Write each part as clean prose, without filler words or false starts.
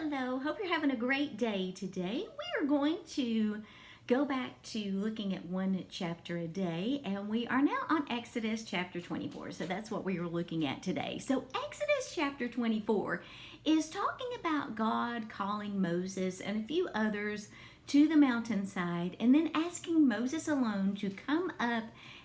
Hello, hope you're having a great day today. We are going to go back to looking at one chapter a day, and we are now on Exodus chapter 24. So that's what we are looking at today. So, Exodus chapter 24 is talking about God calling Moses and a few others to the mountainside and then asking Moses alone to come up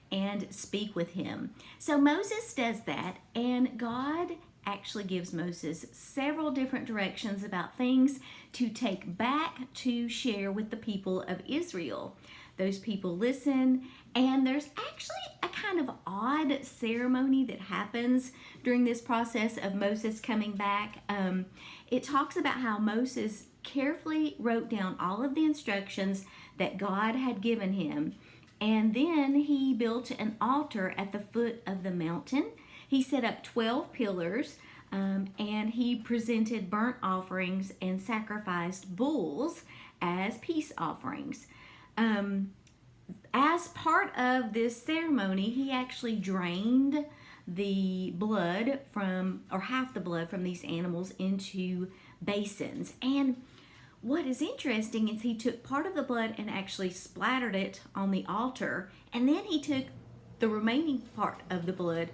and speak with him. So Moses does that, and God actually gives Moses several different directions about things to take back to share with the people of Israel. Those people listen, and there's actually a kind of odd ceremony that happens during this process of Moses coming back. It talks about how Moses carefully wrote down all of the instructions that God had given him, and then he built an altar at the foot of the mountain. He set up 12 pillars, and he presented burnt offerings and sacrificed bulls as peace offerings. As part of this ceremony, he actually drained the blood from, or half the blood from these animals into basins. And what is interesting is he took part of the blood and actually splattered it on the altar, and then he took the remaining part of the blood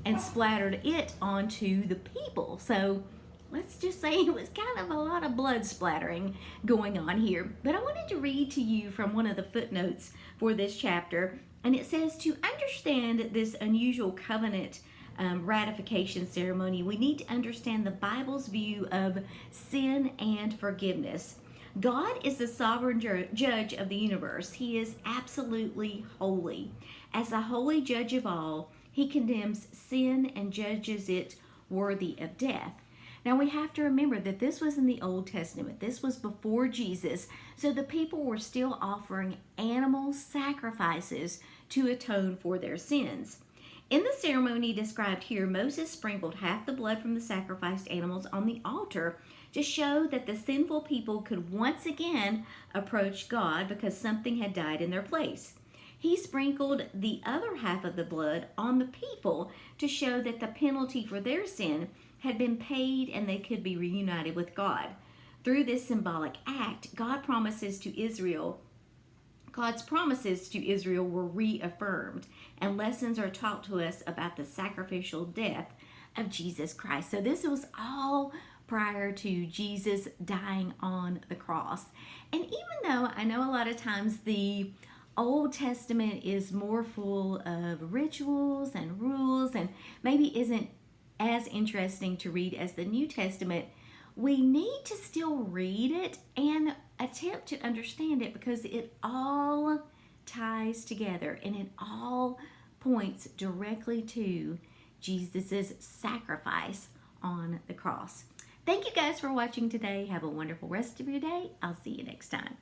and splattered it onto the people. So let's just say it was kind of a lot of blood splattering going on here. But I wanted to read to you from one of the footnotes for this chapter, and it says, to understand this unusual covenant ratification ceremony, we need to understand the Bible's view of sin and forgiveness. God is the sovereign judge of the universe. He is absolutely holy. As a holy judge of all, he condemns sin and judges it worthy of death. Now we have to remember that this was in the Old Testament. This was before Jesus. So the people were still offering animal sacrifices to atone for their sins. In the ceremony described here, Moses sprinkled half the blood from the sacrificed animals on the altar to show that the sinful people could once again approach God because something had died in their place. He sprinkled the other half of the blood on the people to show that the penalty for their sin had been paid and they could be reunited with God. Through this symbolic act, God's promises to Israel were reaffirmed, and lessons are taught to us about the sacrificial death of Jesus Christ. So this was all prior to Jesus dying on the cross. And even though I know a lot of times the Old Testament is more full of rituals and rules and maybe isn't as interesting to read as the New Testament, we need to still read it and attempt to understand it because it all ties together and it all points directly to Jesus' sacrifice on the cross. Thank you guys for watching today. Have a wonderful rest of your day. I'll see you next time.